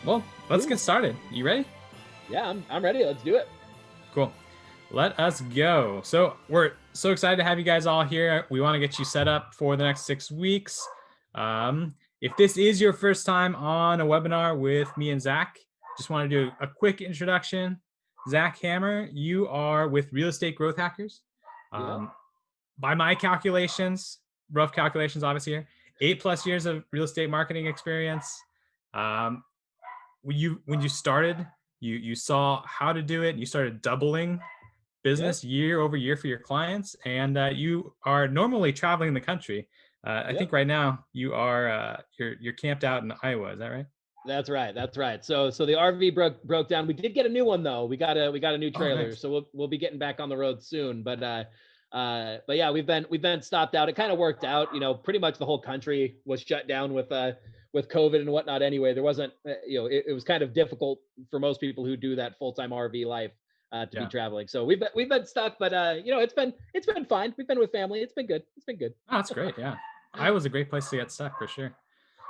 Well, let's get Cool. started. You ready? Yeah, I'm ready. Let's do it. Cool. Let us go. So we're so excited to have you guys all here. We want to get you set up for the next 6 weeks. If this is your first time on a webinar with me and Zach, just want to do a quick introduction. Zach Hammer, you are with Real Estate Growth Hackers. Yep. By my calculations, rough calculations, obviously here, 8+ years of real estate marketing experience. Um, when you started, you saw how to do it. You started doubling Yep. business year over year for your clients, and you are normally traveling the country. I think Yep. right now you're camped out in Iowa. Is that right? That's right. That's right. So the RV broke down. We did get a new one though. We got a new Oh, trailer. nice. So we'll be getting back on the road soon. But yeah, we've been stopped out. It kind of worked out. Pretty much the whole country was shut down with COVID and whatnot. Anyway, there wasn't. It was kind of difficult for most people who do that full time RV life to be Yeah. traveling. So we've been stuck, but it's been fine. We've been with family. It's been good. It's been good. Oh, that's great. Yeah, Iowa's a great place to get stuck for sure.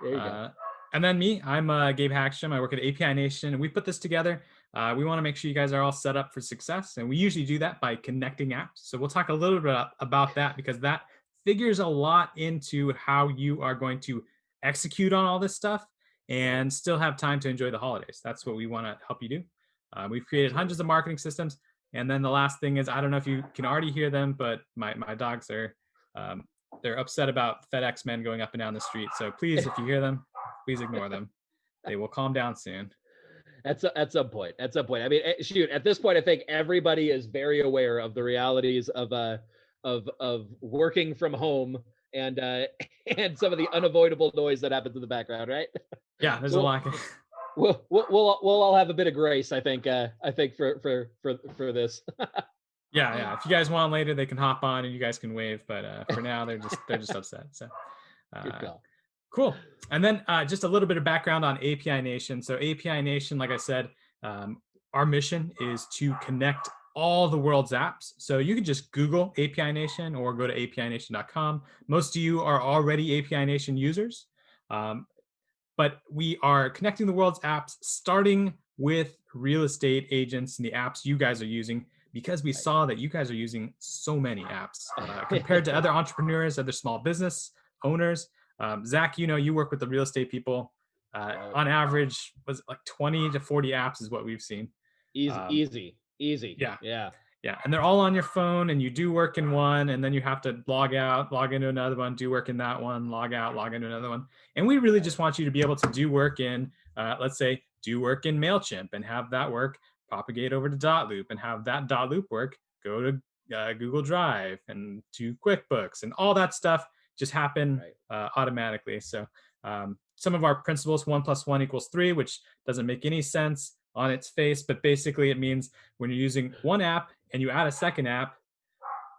There you go. Uh, and then me, I'm Gabe Hagstrom. I work at API Nation, and we put this together. We want to make sure you guys are all set up for success, and we usually do that by connecting apps. So we'll talk a little bit about that because that figures a lot into how you are going to execute on all this stuff Right. and still have time to enjoy the holidays. That's what we want to help you do. We've created hundreds Absolutely. of marketing systems. And then the last thing is, I don't know if you can already hear them, but my dogs are um, they're upset about FedEx men going up and down the street. So please, if you hear them, please ignore them. They will calm down soon. At some point. At some point. I mean, shoot. At this point, I think everybody is very aware of the realities of working from home and and some of the unavoidable noise that happens in the background, right? Yeah, there's a So lot. we'll all have a bit of grace, I think. I think for this. Yeah. If you guys want later, they can hop on and you guys can wave. But for now, they're just upset. So Good uh, call. cool. And then just a little bit of background on API Nation. So API Nation, like I said, um, our mission is to connect all the world's apps. So you can just Google API Nation or go to apination.com. Most of you are already API Nation users, um, but we are connecting the world's apps, starting with real estate agents and the apps you guys are using, because we saw that you guys are using so many apps compared to other entrepreneurs, other small business owners. Zach, you work with the real estate people. Yep. On average, was it like 20 to 40 apps is what we've seen. Easy, Um, easy, easy. yeah, Yeah. yeah, and they're all on your phone, and you do work in one, and then you have to log out, log into another one, do work in that one, log out, log into another one. And we really Right. just want you to be able to do work in, let's say, do work in MailChimp and have that work propagate over to Dotloop and have that Dotloop work go to Google Drive and to QuickBooks and all that stuff just happen Right. automatically. So some of our principles, 1+1=3, which doesn't make any sense on its face, but basically it means when you're using one app and you add a second app,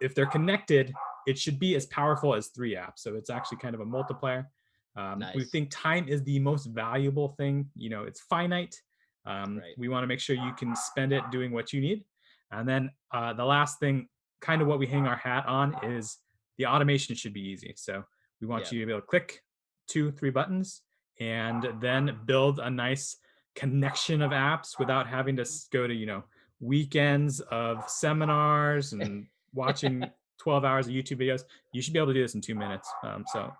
if they're connected, it should be as powerful as 3 apps. So it's actually kind of a multiplier. We Nice. think time is the most valuable thing. It's finite. Right. We want to make sure you can spend it doing what you need. And then the last thing, kind of what we hang our hat on, is the automation should be easy. So we want Yeah. you to be able to click 2, 3 buttons and then build a nice connection of apps without having to go to weekends of seminars and watching 12 hours of YouTube videos. You should be able to do this in 2 minutes. So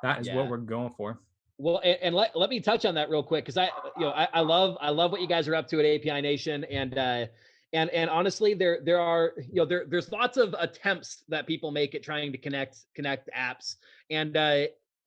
that is what Yeah. we're going for. Well, and let me touch on that real quick because I love what you guys are up to at API Nation, and honestly, there are there's lots of attempts that people make at trying to connect apps, and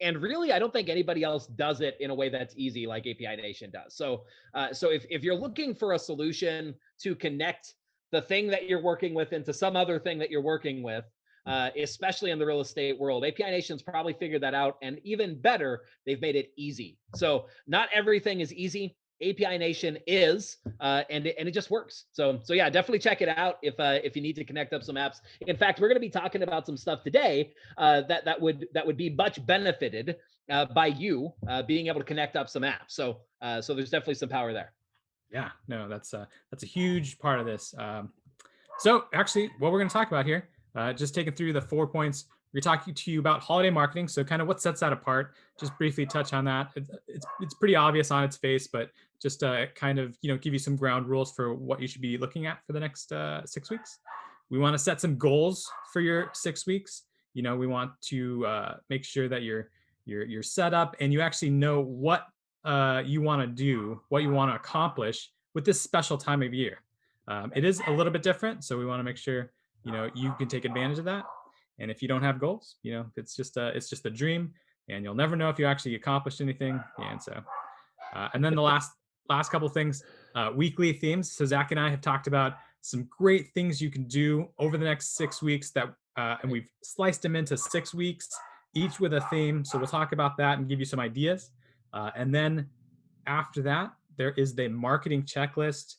and really I don't think anybody else does it in a way that's easy like API Nation does. So if you're looking for a solution to connect the thing that you're working with into some other thing that you're working with, especially in the real estate world, API Nation's probably figured that out, and even better, they've made it easy. So not everything is easy. API Nation is, and it just works. So yeah, definitely check it out if you need to connect up some apps. In fact, we're going to be talking about some stuff today that would be much benefited by you being able to connect up some apps. So there's definitely some power there. Yeah, no, that's a huge part of this. So actually, what we're going to talk about here, just taking through the 4 points, we're talking to you about holiday marketing. So kind of what sets that apart. Just briefly touch on that. It's pretty obvious on its face, but just kind of, give you some ground rules for what you should be looking at for the next 6 weeks. We want to set some goals for your 6 weeks. We want to make sure that you're set up and you actually know what you want to do, what you want to accomplish with this special time of year. It is a little bit different, so we want to make sure you can take advantage of that. And if you don't have goals, it's just a dream, and you'll never know if you actually accomplished anything. And so, and then the last couple things, weekly themes. So Zach and I have talked about some great things you can do over the next 6 weeks and we've sliced them into 6 weeks, each with a theme. So we'll talk about that and give you some ideas. And then after that, there is the marketing checklist.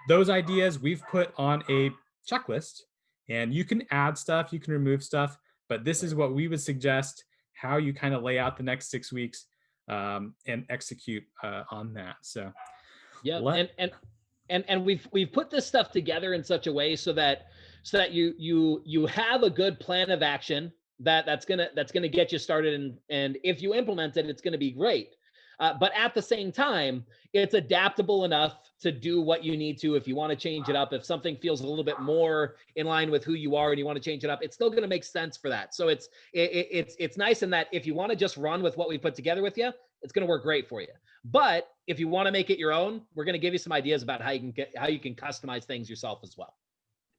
Those ideas we've put on a checklist, and you can add stuff, you can remove stuff, but this is what we would suggest, how you kind of lay out the next 6 weeks and execute on that. So Yeah, let and we've put this stuff together in such a way so that you have a good plan of action that's gonna get you started, and if you implement it, it's gonna be great. But at the same time, it's adaptable enough to do what you need to. If you want to change it up, if something feels a little bit more in line with who you are and you want to change it up, it's still going to make sense for that. So it's nice in that if you want to just run with what we put together with you, it's going to work great for you. But if you want to make it your own, we're going to give you some ideas about how you can customize things yourself as well.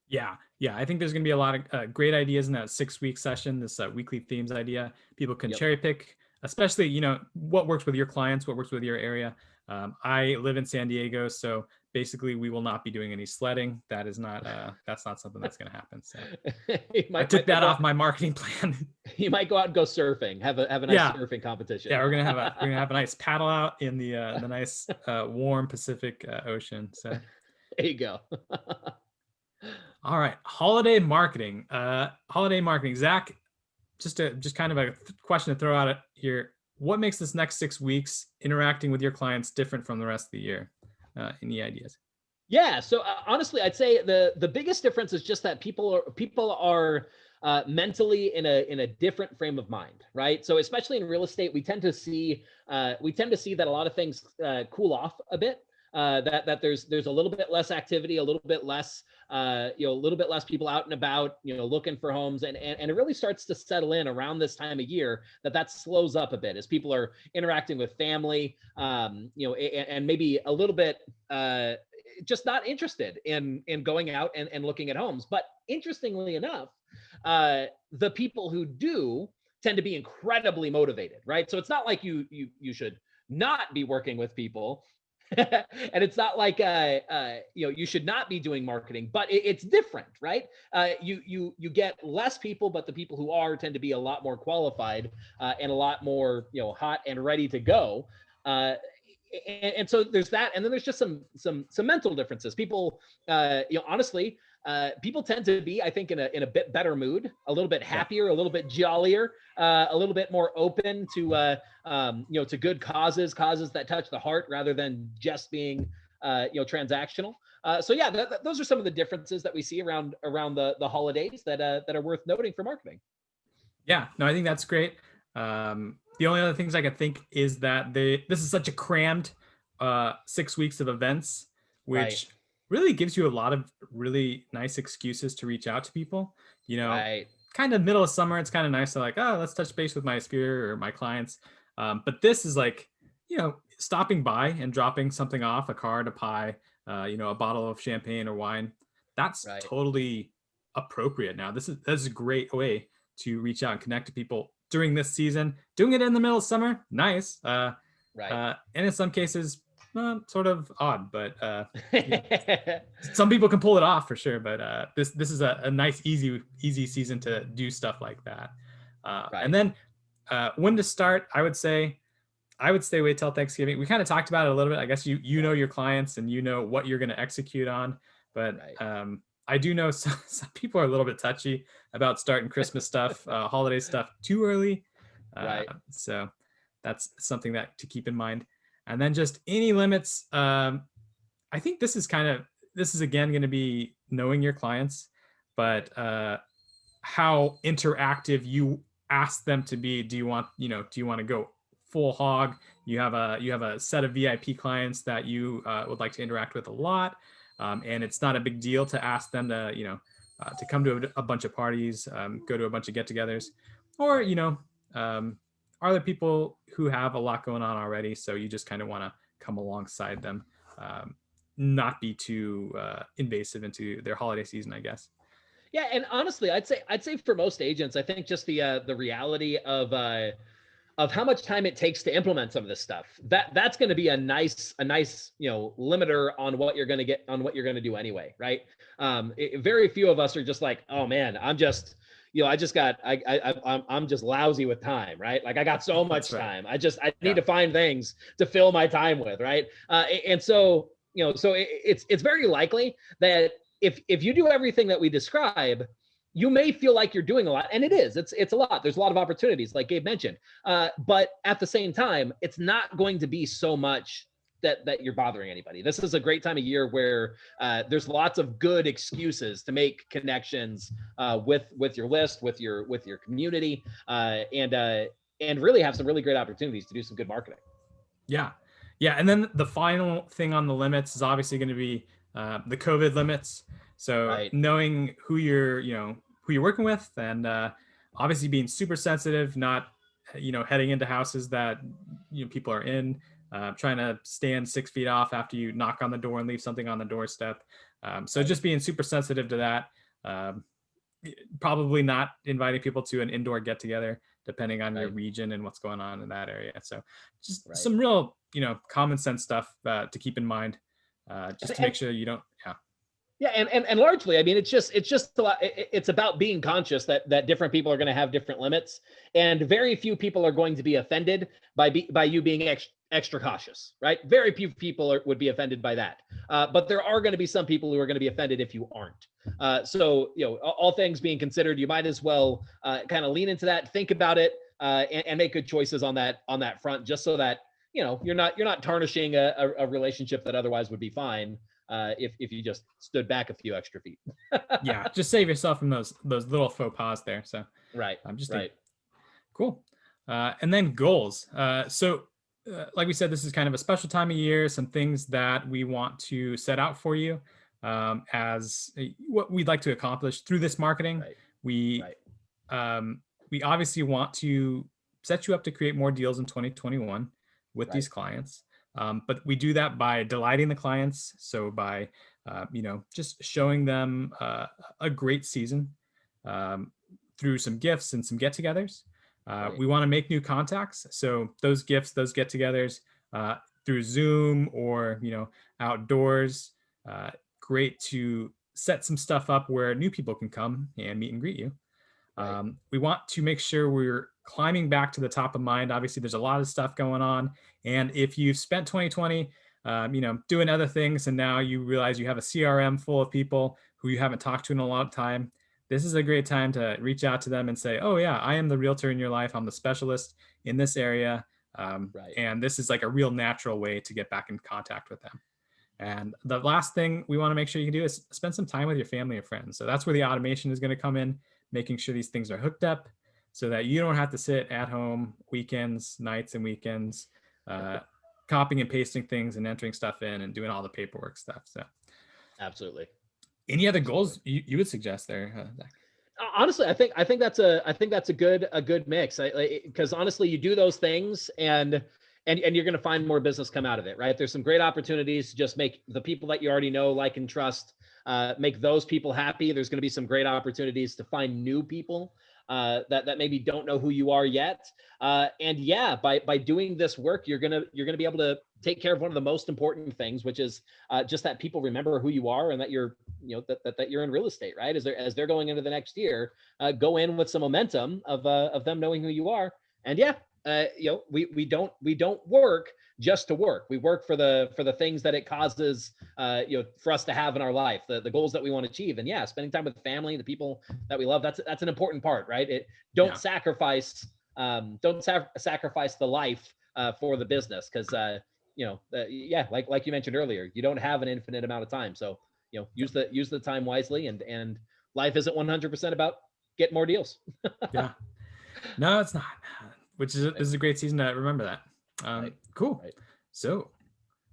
Yeah, I think there's going to be a lot of great ideas in that 6 week session, this weekly themes idea. People can cherry pick, especially what works with your clients, what works with your area. I live in San Diego, so basically we will not be doing any sledding. That is not that's not something that's going to happen. So I took that off my marketing plan. You might go out and go surfing, have a nice surfing competition. Yeah, we're gonna have a nice paddle out in the nice warm Pacific Ocean. So there you go. All right, holiday marketing. Zach, just kind of a question to throw out here. What makes this next 6 weeks interacting with your clients different from the rest of the year? Any ideas? Yeah. So honestly, I'd say the biggest difference is just that people are mentally in a different frame of mind, right? So especially in real estate, we tend to see that a lot of things cool off a bit. That there's a little bit less activity, a little bit less a little bit less people out and about, looking for homes, and it really starts to settle in around this time of year that slows up a bit as people are interacting with family, and maybe a little bit just not interested in going out and looking at homes. But interestingly enough, the people who do tend to be incredibly motivated, right? So it's not like you should not be working with people. And it's not like you should not be doing marketing, but it's different, right? You get less people, but the people who are tend to be a lot more qualified and a lot more hot and ready to go. And so there's that, and then there's just some mental differences. People, honestly, people tend to be, I think, in a bit better mood, a little bit happier, a little bit jollier, a little bit more open to to good causes that touch the heart rather than just being transactional. So yeah, those are some of the differences that we see around the holidays that are worth noting for marketing. Yeah, no, I think that's great. The only other things I could think is that this is such a crammed 6 weeks of events, which really gives you a lot of really nice excuses to reach out to people. Kind of middle of summer, it's kind of nice to let's touch base with my sphere or my clients. But this is stopping by and dropping something off, a card, a pie, a bottle of champagne or wine. That's totally appropriate now. That's a great way to reach out and connect to people during this season. Doing it in the middle of summer, nice. And in some cases, sort of odd, but some people can pull it off for sure. But this is a nice, easy season to do stuff like that. And then when to start, I would say wait till Thanksgiving. We kind of talked about it a little bit. I guess you know your clients and you know what you're going to execute on, but I do know some people are a little bit touchy about starting Christmas stuff, holiday stuff too early. So that's something that to keep in mind. And then just any limits. I think this is again going to be knowing your clients, but how interactive you ask them to be. Do you want to go full hog. You have a set of VIP clients that you would like to interact with a lot, and it's not a big deal to ask them to to come to a bunch of parties, go to a bunch of get-togethers, or Right. are there people who have a lot going on already, so you just kind of want to come alongside them, um, not be too invasive into their holiday season, I guess. Yeah, and honestly, I'd say for most agents, I think just the reality of how much time it takes to implement some of this stuff, that's going to be a nice limiter on what you're going to get, on what you're going to do anyway, right? Very few of us are just like, oh man, I'm just I just got I'm just lousy with time, right? Like I got so That's much right. time, I need Yeah. to find things to fill my time with, right? And so it's very likely that if you do everything that we describe, you may feel like you're doing a lot, and it's a lot. There's a lot of opportunities, like Gabe mentioned, but at the same time, it's not going to be so much that you're bothering anybody. This is a great time of year where there's lots of good excuses to make connections with your list, with your community, and really have some really great opportunities to do some good marketing. Yeah. Yeah. And then the final thing on the limits is obviously going to be the COVID limits. So Right, knowing who you're working with, and obviously being super sensitive, not, heading into houses that, people are in, trying to stand 6 feet off after you knock on the door and leave something on the doorstep. So right, just being super sensitive to that. Um, Probably not inviting people to an indoor get together depending on your right, region and what's going on in that area. So just right. some real common sense stuff to keep in mind, And, just to and make sure you don't. Yeah. Yeah, and largely, I mean, it's just a lot. It's about being conscious that different people are going to have different limits, and very few people are going to be offended by you being extra cautious, right? Very few people would be offended by that, but there are going to be some people who are going to be offended if you aren't. So all things being considered, you might as well kind of lean into that, think about it, and make good choices on that front, just so that you're not tarnishing a relationship that otherwise would be fine if you just stood back a few extra feet. Yeah, just save yourself from those little faux pas there. So Right, I'm just right, cool. And then goals. Like we said, this is kind of a special time of year. Some things that we want to set out for you, as what we'd like to accomplish through this marketing. right, We right, um, we obviously want to set you up to create more deals in 2021 with right, these clients. But we do that by delighting the clients. So by just showing them a great season, um, through some gifts and some get-togethers. right, We want to make new contacts. So those gifts, those get-togethers, uh, through Zoom or outdoors. Uh, Great to set some stuff up where new people can come and meet and greet you. right, We want to make sure we're climbing back to the top of mind. Obviously, there's a lot of stuff going on, and if you've spent 2020, doing other things, and now you realize you have a CRM full of people who you haven't talked to in a long time, this is a great time to reach out to them and say, "Oh yeah, I am the realtor in your life. I'm the specialist in this area." right. And this is like a real natural way to get back in contact with them. And the last thing we want to make sure you can do is spend some time with your family or friends. So that's where the automation is going to come in, making sure these things are hooked up so that you don't have to sit at home weekends, nights, and weekends, uh, copying and pasting things and entering stuff in and doing all the paperwork stuff. So, Absolutely, any other absolutely. goals you would suggest there, Zach? Honestly, I think that's a good mix. Because honestly, you do those things, and you're going to find more business come out of it, right? There's some great opportunities to just make the people that you already know, like, and trust, make those people happy. There's going to be some great opportunities to find new people that maybe don't know who you are yet. And yeah, by doing this work, you're gonna be able to take care of one of the most important things, which is just that people remember who you are, and that that you're in real estate, right? As they're going into the next year, go in with some momentum of them knowing who you are. And yeah, we don't work just to work. We work for the things that it causes, for us to have in our life, the goals that we want to achieve. And yeah, spending time with family, the people that we love, that's an important part, right? Don't Yeah. sacrifice sacrifice the life for the business, because yeah, like you mentioned earlier, you don't have an infinite amount of time. So use the time wisely, and life isn't 100% about getting more deals. Yeah. No, it's not. which is this is a great season to remember that. Right. Cool. Right. So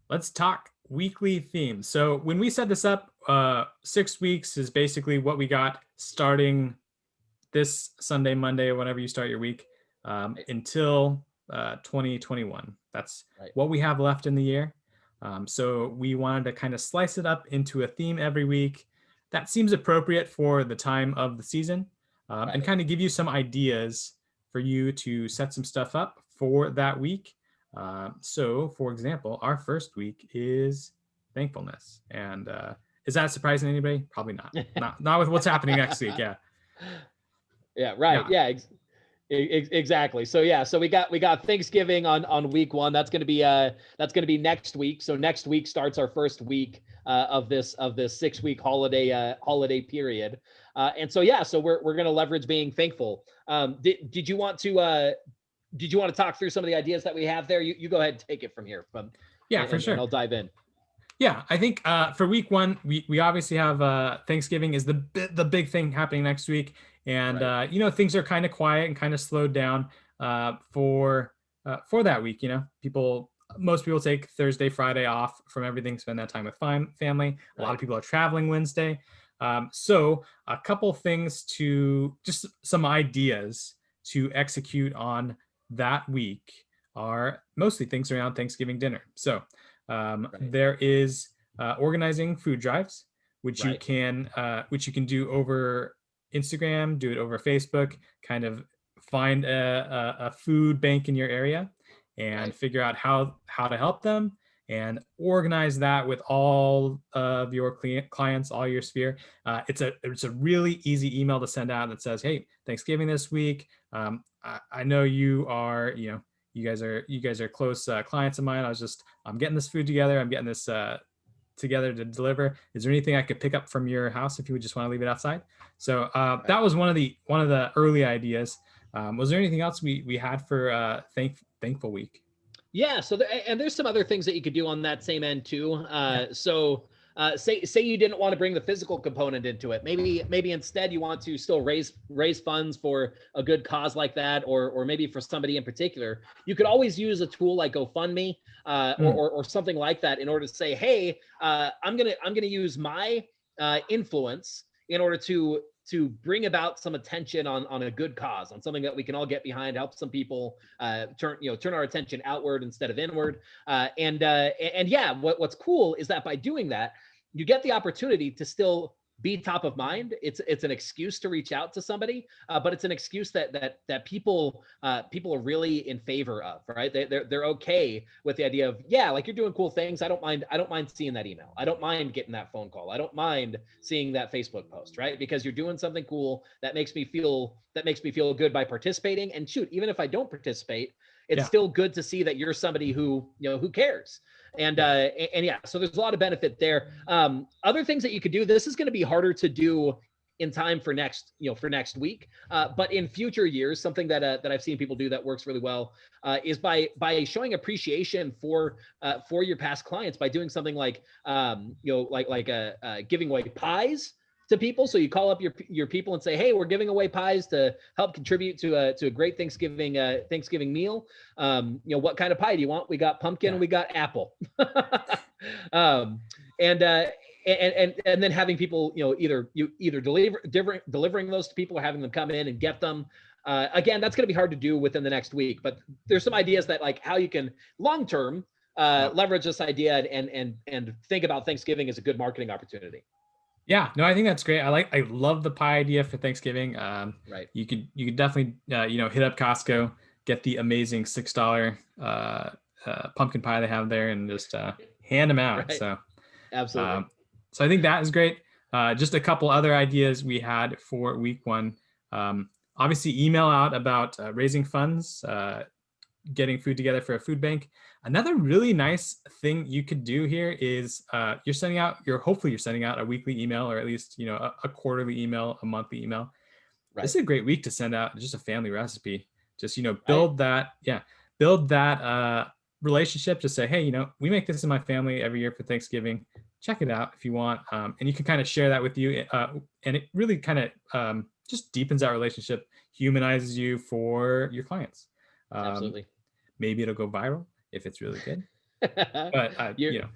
let's talk weekly themes. So when we set this up, 6 weeks is basically what we got starting this Sunday, Monday, whenever you start your week, Right. until 2021. That's Right. what we have left in the year. So we wanted to kind of slice it up into a theme every week. That seems appropriate for the time of the season, and Right. kind of give you some ideas for you to set some stuff up for that week. So, for example, our first week is thankfulness, and is that surprising to anybody? Probably not. Not with what's happening next week. Yeah, Yeah. Right. yeah, Yeah. Exactly. So yeah, so we got Thanksgiving on week one. That's gonna be next week. So next week starts our first week of this 6 week holiday period. And so yeah, so we're gonna leverage being thankful. Did you want to talk through some of the ideas that we have there? You go ahead and take it from here, yeah, for and sure. I'll dive in. Yeah, I think for week one, we obviously have Thanksgiving is the big thing happening next week, and Right. things are kind of quiet and kind of slowed down for that week. Most people take Thursday, Friday off from everything, spend that time with family. A lot Right. of people are traveling Wednesday, so a couple things to just some ideas to execute on that week are mostly things around Thanksgiving dinner. So Right. there is organizing food drives, Right. which you can do over Instagram, do it over Facebook, kind of find a food bank in your area and Right. figure out how to help them and organize that with all of your clients, all your sphere. It's a really easy email to send out that says, "Hey, Thanksgiving this week. I know you guys are close clients of mine. I'm getting this food together. I'm getting this together to deliver. Is there anything I could pick up from your house if you would just want to leave it outside?" So Right. that was one of the early ideas. Was there anything else we had for thankful week? Yeah. So and there's some other things that you could do on that same end too. Yeah. Say you didn't want to bring the physical component into it. Maybe instead you want to still raise funds for a good cause like that, or maybe for somebody in particular. You could always use a tool like GoFundMe, Mm, or something like that in order to say, hey, I'm gonna use my influence in order to bring about some attention on a good cause, on something that we can all get behind, help some people turn our attention outward instead of inward. And yeah, what's cool is that by doing that, you get the opportunity to still be top of mind. It's an excuse to reach out to somebody, but it's an excuse that people are really in favor of, right? They're okay with the idea of, yeah, like, you're doing cool things. I don't mind seeing that email. I don't mind getting that phone call. I don't mind seeing that Facebook post, right? Because you're doing something cool that makes me feel good by participating. And shoot, even if I don't participate, it's yeah. still good to see that you're somebody who cares. And Yeah. yeah, so there's a lot of benefit there. Other things that you could do. This is going to be harder to do in time for next week, but in future years, something that I've seen people do that works really well is by showing appreciation for your past clients by doing something like giving away pies to people. So you call up your people and say, hey, we're giving away pies to help contribute to a great Thanksgiving meal. What kind of pie do you want? We got pumpkin, Yeah. and we got apple. um, and and then having people, either delivering those to people or having them come in and get them. Again, that's going to be hard to do within the next week, but there's some ideas that, like, how you can long term Yeah. leverage this idea and think about Thanksgiving as a good marketing opportunity. Yeah, no, I think that's great. I love the pie idea for Thanksgiving. Right. You could definitely hit up Costco, get the amazing $6 pumpkin pie they have there, and just hand them out. Right. So Absolutely. um, so I think that is great. Just a couple other ideas we had for week one. Obviously, email out about raising funds, getting food together for a food bank. Another really nice thing you could do here is hopefully you're sending out a weekly email, or at least a quarterly email, a monthly email. This Right. is a great week to send out just a family recipe. Just Right. build that relationship. Just say, hey, we make this in my family every year for Thanksgiving. Check it out if you want, and you can kind of share that with you, and it really kind of just deepens that relationship, humanizes you for your clients. Absolutely. Maybe it'll go viral if it's really good. But you're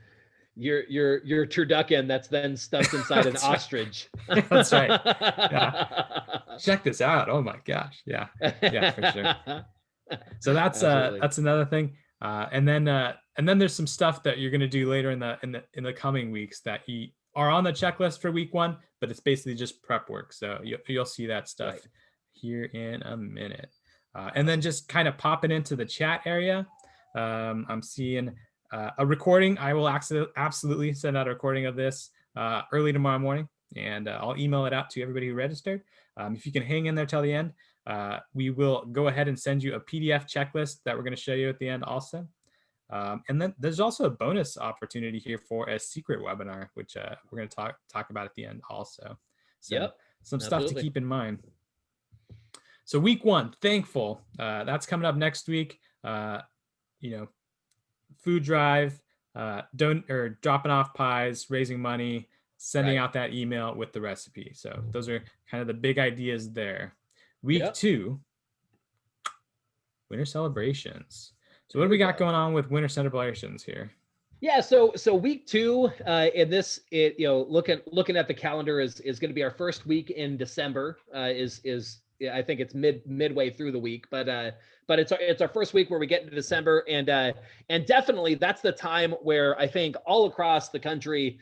you're turducken that's then stuffed inside an that's right. ostrich. That's right. Yeah. Check this out. Oh my gosh. Yeah. Yeah, for sure. So Absolutely. that's another thing. And then there's some stuff that you're going to do later in the coming weeks that are on the checklist for week 1, but it's basically just prep work. So you'll see that stuff Right. here in a minute. And then just kind of pop it into the chat area. I'm seeing a recording. I will absolutely send out a recording of this early tomorrow morning, and I'll email it out to everybody who registered. If you can hang in there till the end, we will go ahead and send you a PDF checklist that we're going to show you at the end also. And then there's also a bonus opportunity here for a secret webinar, which we're going to talk about at the end also. So Yep. some stuff to Absolutely. keep in mind. So week 1, thankful. That's coming up next week. Food drive, dropping off pies, raising money, sending Right. out that email with the recipe. So those are kind of the big ideas there. Week Yep. 2, winter celebrations. So what Here do we we got go. going on with winter celebrations here? Yeah, so week 2 in this, looking at the calendar is going to be our first week in December. Yeah, I think it's midway through the week, but it's our first week where we get into December, and definitely that's the time where I think all across the country,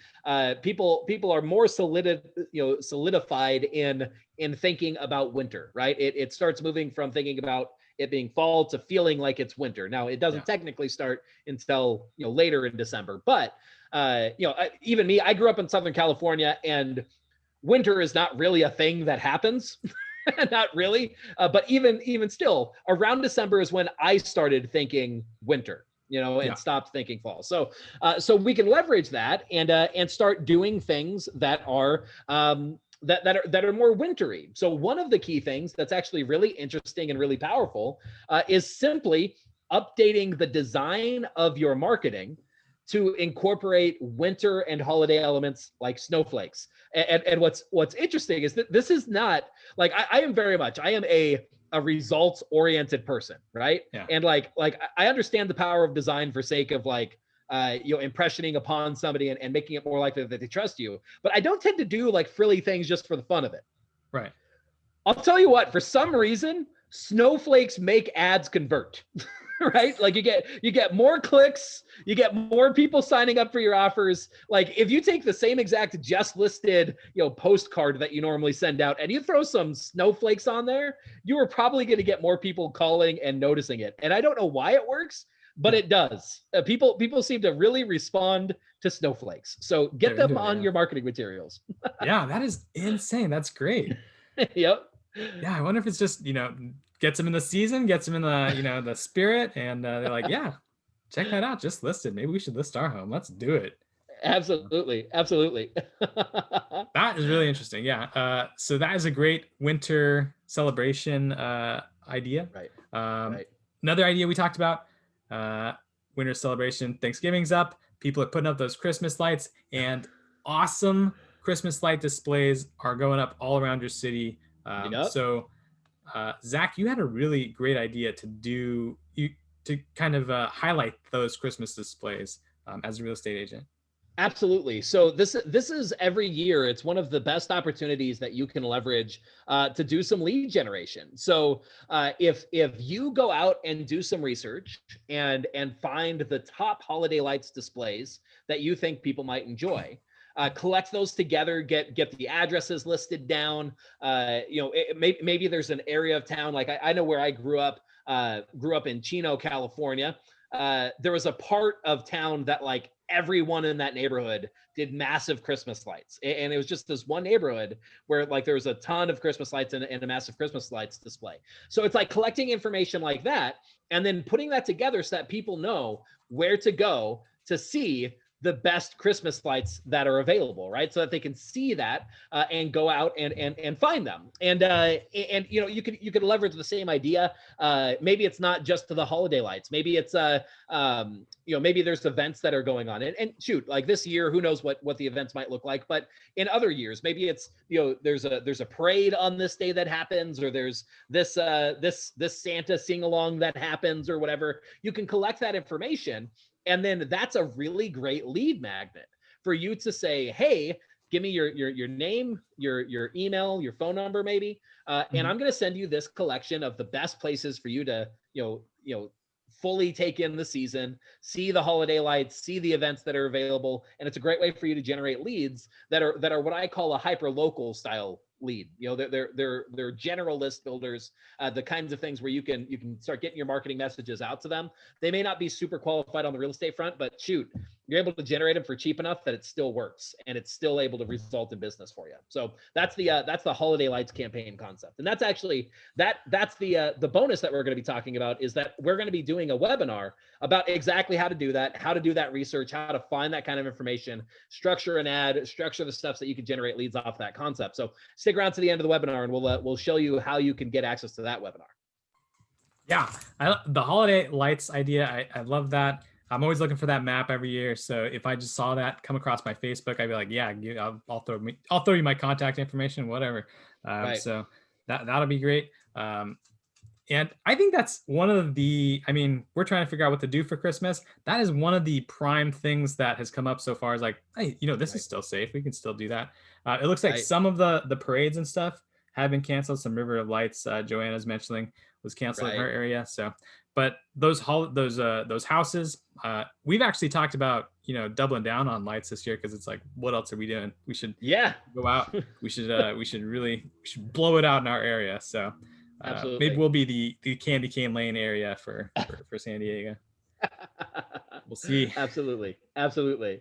people are more solidified in thinking about winter, right? It starts moving from thinking about it being fall to feeling like it's winter. Now it doesn't technically start until later in December, but even me, I grew up in Southern California, and winter is not really a thing that happens. Not really, but even still, around December is when I started thinking winter, and stopped thinking fall. So we can leverage that and start doing things that are that are more wintry. So one of the key things that's actually really interesting and really powerful is simply updating the design of your marketing to incorporate winter and holiday elements like snowflakes. And what's interesting is that this is not like I am a results oriented person, right? Yeah. And like I understand the power of design for sake of impressioning upon somebody and making it more likely that they trust you. But I don't tend to do like frilly things just for the fun of it. Right. I'll tell you what, for some reason, snowflakes make ads convert. Right? Like you get more clicks, you get more people signing up for your offers. Like if you take the same exact just listed, postcard that you normally send out and you throw some snowflakes on there, you are probably going to get more people calling and noticing it. And I don't know why it works, but it does. People seem to really respond to snowflakes. So get them on your marketing materials. Yeah, that is insane. That's great. Yep. Yeah, I wonder if it's just, gets them in the season, gets them in the, the spirit, and they're like, yeah, check that out. Just listed. Maybe we should list our home. Let's do it. Absolutely. Absolutely. That is really interesting. Yeah. So that is a great winter celebration idea. Right. Right. Another idea we talked about, winter celebration, Thanksgiving's up. People are putting up those Christmas lights, and awesome Christmas light displays are going up all around your city. So Zach, you had a really great idea to kind of highlight those Christmas displays as a real estate agent. Absolutely. So this is every year. It's one of the best opportunities that you can leverage to do some lead generation. So if you go out and do some research and find the top holiday lights displays that you think people might enjoy, collect those together, get the addresses listed down. Maybe there's an area of town, like I know where I grew up in Chino, California. There was a part of town that like everyone in that neighborhood did massive Christmas lights. And it was just this one neighborhood where like there was a ton of Christmas lights and a massive Christmas lights display. So it's like collecting information like that and then putting that together so that people know where to go to see the best Christmas lights that are available, right? So that they can see that and go out and find them. And you know, you could leverage the same idea. Maybe it's not just to the holiday lights. Maybe it's you know, maybe there's events that are going on. And shoot, like this year, who knows what the events might look like. But in other years, maybe it's, you know, there's a parade on this day that happens, or there's this Santa sing along that happens, or whatever. You can collect that information, and then that's a really great lead magnet for you to say, hey, give me your name, your email, your phone number, maybe, and Mhm. I'm going to send you this collection of the best places for you to, you know, fully take in the season, see the holiday lights, see the events that are available, and it's a great way for you to generate leads that are what I call a hyper local style lead. You know, they're general list builders, the kinds of things where you can start getting your marketing messages out to them. They may not be super qualified on the real estate front, but shoot, you're able to generate them for cheap enough that it still works and it's still able to result in business for you. So that's the holiday lights campaign concept, and that's actually that's the bonus that we're going to be talking about, is that we're going to be doing a webinar about exactly how to do that research, how to find that kind of information, structure an ad, structure the stuff so that you can generate leads off that concept. So stick around to the end of the webinar, and we'll show you how you can get access to that webinar. Yeah, the holiday lights idea, I love that. I'm always looking for that map every year. So if I just saw that come across my Facebook, I'd be like, yeah, I'll throw you my contact information, whatever. Right. So that'll be great. And I think that's one of the, I mean, we're trying to figure out what to do for Christmas. That is one of the prime things that has come up so far, is like, hey, you know, this is Right. still safe. We can still do that. It looks like Right. some of the parades and stuff have been canceled. Some River of Lights, Joanna's mentioning, was canceled in Right. her area. So, but those houses, we've actually talked about, you know, doubling down on lights this year, because it's like, what else are we doing? We should Yeah. go out. We should blow it out in our area. So maybe Absolutely. we'll be the candy cane lane area for San Diego. We'll see. Absolutely. Absolutely.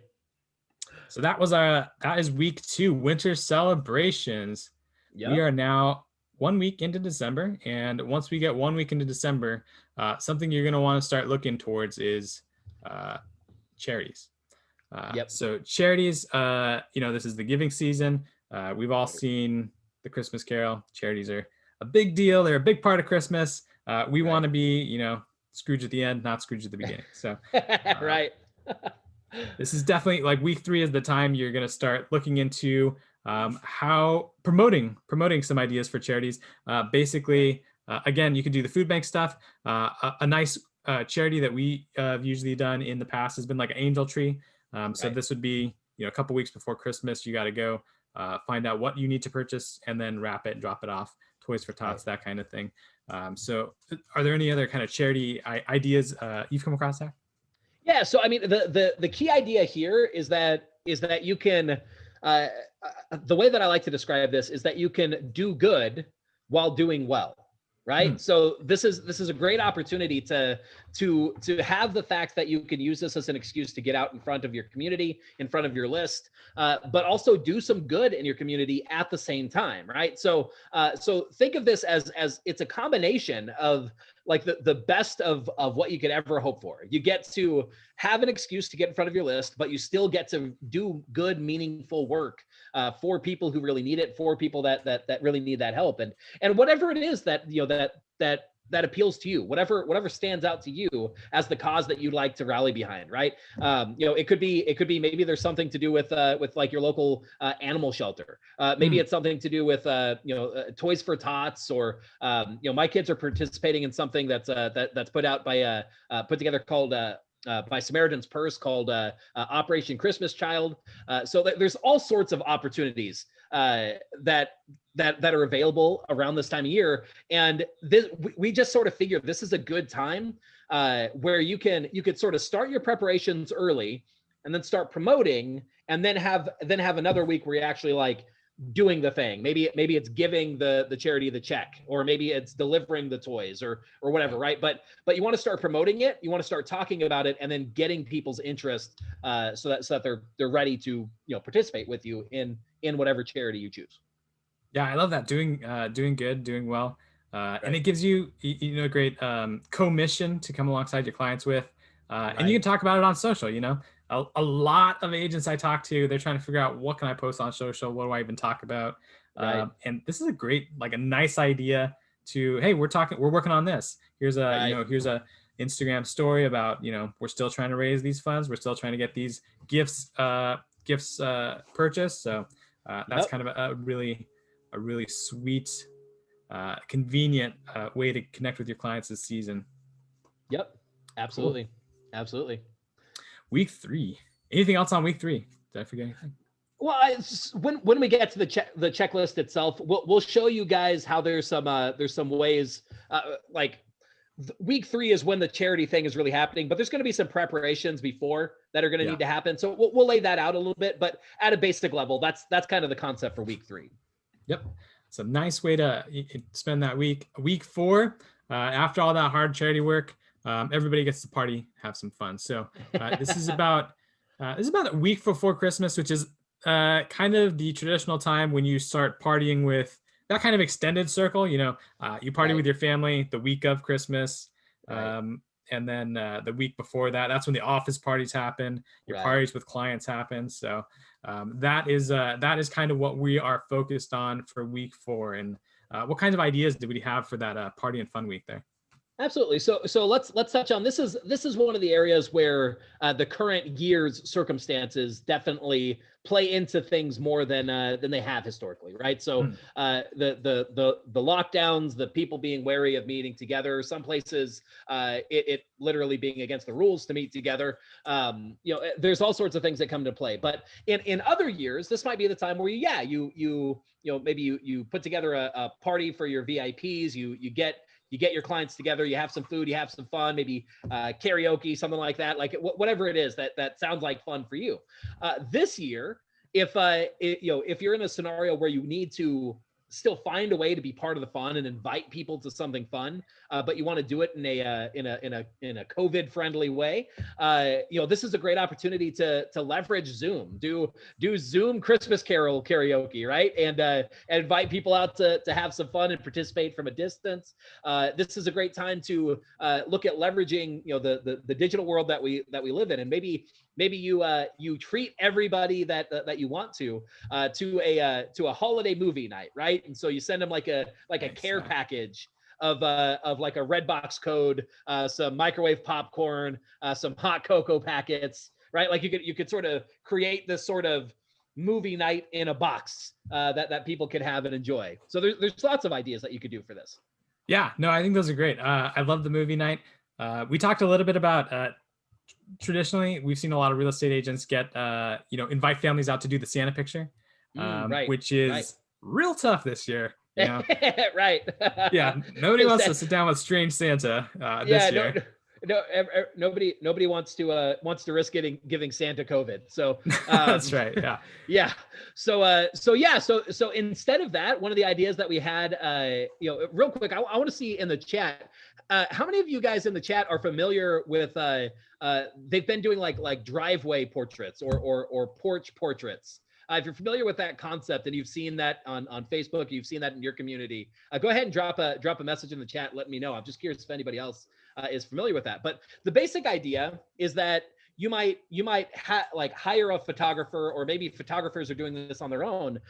So that is week 2, winter celebrations. We Yep. are now 1 week into December, and once we get 1 week into December, something you're going to want to start looking towards is uh, charities. Yep. So charities, you know, this is the giving season. We've all Right. seen the Christmas Carol. Charities are a big deal. They're a big part of Christmas. We want Right. to be, you know, Scrooge at the end, not Scrooge at the beginning. So uh, Right. this is definitely, like, week 3 is the time you're going to start looking into how promoting some ideas for charities. Basically, again, you can do the food bank stuff. A nice charity that we have usually done in the past has been like an angel tree. So Right. this would be, you know, a couple weeks before Christmas. You got to go find out what you need to purchase and then wrap it and drop it off. Toys for Right. Tots, that kind of thing. So, are there any other kind of charity ideas you've come across, Zach? Yeah. So I mean, the key idea here is that you can the way that I like to describe this is that you can do good while doing well. Hmm. Right. So this is a great opportunity to have the fact that you can use this as an excuse to get out in front of your community, in front of your list, but also do some good in your community at the same time. Right. So think of this as it's a combination of like the best of what you could ever hope for. You get to have an excuse to get in front of your list, but you still get to do good, meaningful work for people who really need it, for people that really need that help, and whatever it is that you know that appeals to you, whatever stands out to you as the cause that you'd like to rally behind, right? You know, it could be maybe there's something to do with like your local animal shelter. Maybe Hmm. it's something to do with Toys for Tots, or you know, my kids are participating in something that's put out by put together called by Samaritan's Purse, called Operation Christmas Child. So there's all sorts of opportunities that are available around this time of year, and this we just sort of figured this is a good time where you could sort of start your preparations early, and then start promoting, and then have another week where you actually like doing the thing. Maybe it's giving the charity the check, or maybe it's delivering the toys, or whatever, right? But you want to start promoting it, you want to start talking about it, and then getting people's interest so that they're ready to participate with you in whatever charity you choose. Yeah, I love that. Doing good, doing well, and Right. it gives you, you know, a great co-mission to come alongside your clients with, and you Right. can talk about it on social. You know, a lot of agents I talk to, they're trying to figure out what can I post on social, what do I even talk about, Right. and this is a great, like a nice idea to, hey, we're working on this. Here's a, Right. here's a Instagram story about, we're still trying to raise these funds, we're still trying to get these gifts purchased. So that's Yep. kind of a really sweet, convenient way to connect with your clients this season. Yep. Cool. Absolutely. Absolutely. Week 3. Anything else on week 3? Did I forget anything? Well, when we get to the checklist itself, we'll show you guys how there's some ways, like week 3 is when the charity thing is really happening, but there's going to be some preparations before that are going to Yeah. need to happen. So we'll lay that out a little bit, but at a basic level, that's kind of the concept for week 3. Yep. It's a nice way to spend that week. Week 4, after all that hard charity work, everybody gets to party, have some fun. So this is about a week before Christmas, which is kind of the traditional time when you start partying with that kind of extended circle. You party Right. with your family the week of Christmas. Right. And then the week before that, that's when the office parties happen. Your Right. parties with clients happen. So that is kind of what we are focused on for week 4. And what kinds of ideas do we have for that party and fun week there? Absolutely. So let's touch on this. Is one of the areas where the current year's circumstances definitely play into things more than they have historically, right? So Mm, the lockdowns, the people being wary of meeting together, some places it literally being against the rules to meet together. There's all sorts of things that come to play. But in other years, this might be the time where maybe you put together a party for your VIPs. You get your clients together, you have some food, you have some fun, maybe karaoke, something like that, like whatever it is that sounds like fun for you. This year, if you're in a scenario where you need to still find a way to be part of the fun and invite people to something fun, but you want to do it in a COVID friendly way, this is a great opportunity to leverage Zoom, do Zoom Christmas Carol karaoke, right? And invite people out to have some fun and participate from a distance. This is a great time to look at leveraging the digital world that we live in, and maybe you treat everybody that you want to a holiday movie night, right? And so you send them like a nice, care yeah. package of like a Redbox code, some microwave popcorn, some hot cocoa packets, right? Like you could sort of create this sort of movie night in a box that people could have and enjoy. So there's lots of ideas that you could do for this. Yeah, no, I think those are great. I love the movie night. We talked a little bit about traditionally, we've seen a lot of real estate agents get, invite families out to do the Santa picture, Right, which right. is real tough this year. Right. Yeah, nobody wants to sit down with strange Santa this Yeah, year. nobody wants to risk giving Santa COVID. So That's um right. Yeah. yeah. So instead of that, one of the ideas that we had, real quick, I want to see in the chat, how many of you guys in the chat are familiar with they've been doing like driveway portraits or porch portraits. If you're familiar with that concept and you've seen that on Facebook, you've seen that in your community, go ahead and drop a message in the chat. Let me know. I'm just curious if anybody else is familiar with that. But the basic idea is that you might like hire a photographer, or maybe photographers are doing this on their own,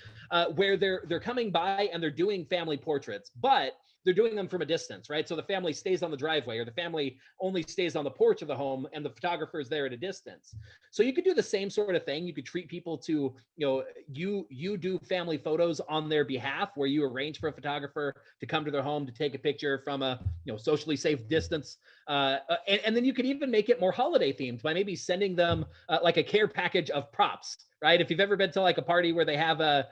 where they're coming by and they're doing family portraits, but they're doing them from a distance, right? So the family stays on the driveway, or the family only stays on the porch of the home, and the photographer is there at a distance. So you could do the same sort of thing. You could treat people to, you do family photos on their behalf, where you arrange for a photographer to come to their home to take a picture from a socially safe distance. And then you could even make it more holiday themed by maybe sending them like a care package of props, right? If you've ever been to like a party where they have a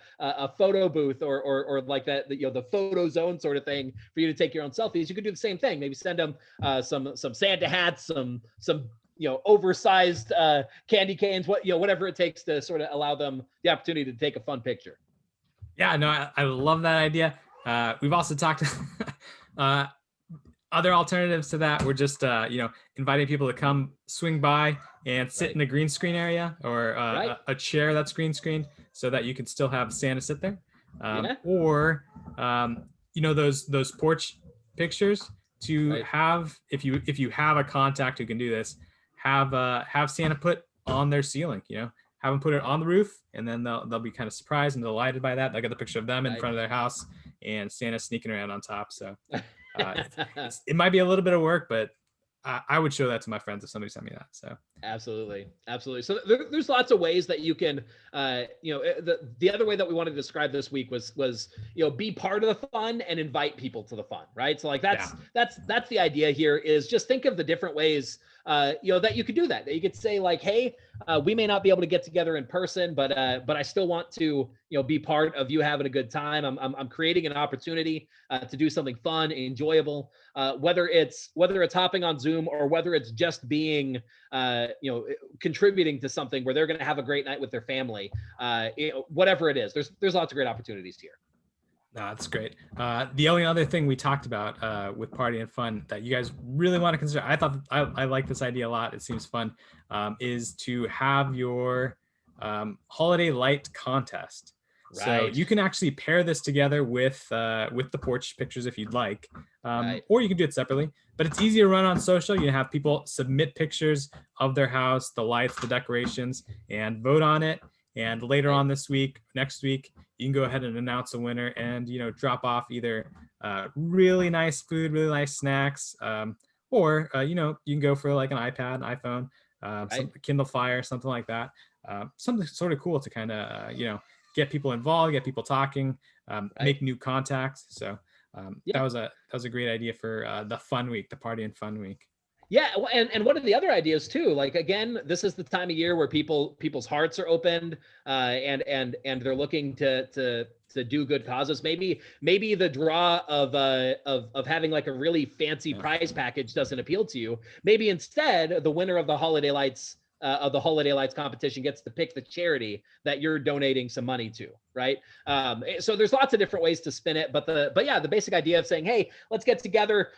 photo booth or like that, the photo zone sort of thing for you to take your own selfies, you could do the same thing. Maybe send them some Santa hats, some oversized candy canes, whatever it takes to sort of allow them the opportunity to take a fun picture. Yeah, no, I love that idea. We've also talked other alternatives to that. We're just inviting people to come swing by and sit Right. in a green screen area, or Right. a chair that's green screened, so that you can still have Santa sit there. Yeah. Or those porch pictures, to Right. have, if you have a contact who can do this, have Santa put on their ceiling, have them put it on the roof, and then they'll be kind of surprised and delighted by that. They'll get the picture of them in Right. front of their house and Santa sneaking around on top. So it might be a little bit of work, but I would show that to my friends if somebody sent me that. So Absolutely, absolutely. So there's lots of ways that you can, the other way that we wanted to describe this week was be part of the fun and invite people to the fun, right? So like yeah, that's the idea here is just think of the different ways, that you could do that. That you could say like, hey, we may not be able to get together in person, but I still want to be part of you having a good time. I'm creating an opportunity to do something fun, enjoyable, whether it's hopping on Zoom or whether it's just being contributing to something where they're going to have a great night with their family, whatever it is. There's lots of great opportunities here. no, that's great. The only other thing we talked about with party and fun that you guys really want to consider, I thought I like this idea a lot. It seems fun, is to have your holiday light contest. Right. So you can actually pair this together with the porch pictures if you'd like, Right. or you can do it separately. But it's easy to run on social. You have people submit pictures of their house, the lights, the decorations, and vote on it. And later on this week, next week, you can go ahead and announce a winner and drop off either really nice food, really nice snacks, or you can go for like an iPad, an iPhone, some Kindle Fire, something like that. Something sort of cool to kind of get people involved, get people talking, make new contacts. So that was a great idea for the fun week, the party and fun week. Yeah, and one of the other ideas too, like again, this is the time of year where people's hearts are opened, and they're looking to do good causes. Maybe the draw of having like a really fancy prize package doesn't appeal to you. Maybe instead the winner of the holiday lights competition gets to pick the charity that you're donating some money to, right? So there's lots of different ways to spin it, but the basic idea of saying, hey, let's get together.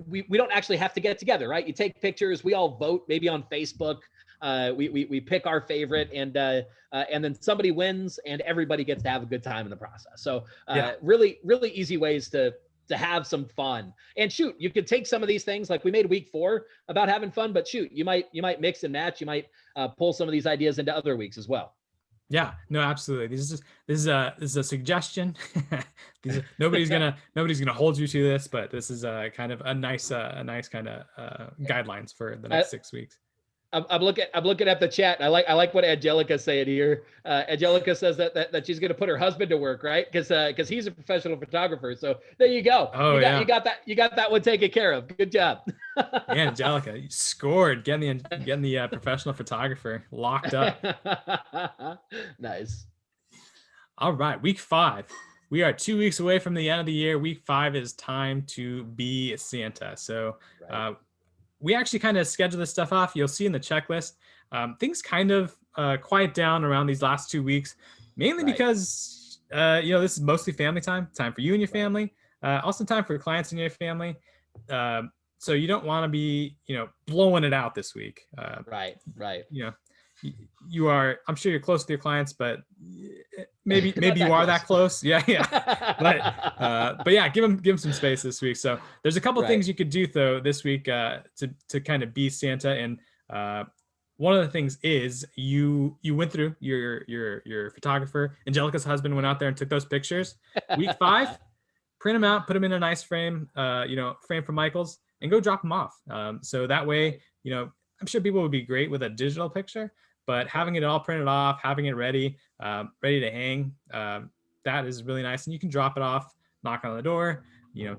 We don't actually have to get together, right? You take pictures, we all vote, maybe on Facebook. We pick our favorite, and then somebody wins, and everybody gets to have a good time in the process. So really, really easy ways to have some fun. And shoot, you could take some of these things, like we made week 4 about having fun, but shoot, you might mix and match. You might pull some of these ideas into other weeks as well. Yeah, no, absolutely. This is a suggestion. Nobody's gonna hold you to this, but this is kind of a nice kind of guidelines for the next 6 weeks. I'm looking at the chat. I like what Angelica's saying here. Angelica says that she's going to put her husband to work, right? Because he's a professional photographer. So there you go. Oh, you got that one taken care of. Good job. Yeah, Angelica, you scored. Getting the professional photographer locked up. Nice. All right, week 5. We are 2 weeks away from the end of the year. Week 5 is time to be Santa. So. Right. We actually kind of schedule this stuff off. You'll see in the checklist, things kind of quiet down around these last 2 weeks, mainly because, this is mostly family time for you and your family, also time for clients in your family. So you don't want to be, blowing it out this week. Right. You are, I'm sure you're close with your clients, but maybe you are that close. Yeah. But yeah, give them some space this week. So there's a couple things you could do though this week to kind of be Santa. And one of the things is you went through your photographer, Angelica's husband went out there and took those pictures. Week 5, print them out, put them in a nice frame, frame for Michael's, and go drop them off. So that way, I'm sure people would be great with a digital picture, but having it all printed off, having it ready to hang, that is really nice. And you can drop it off, knock on the door,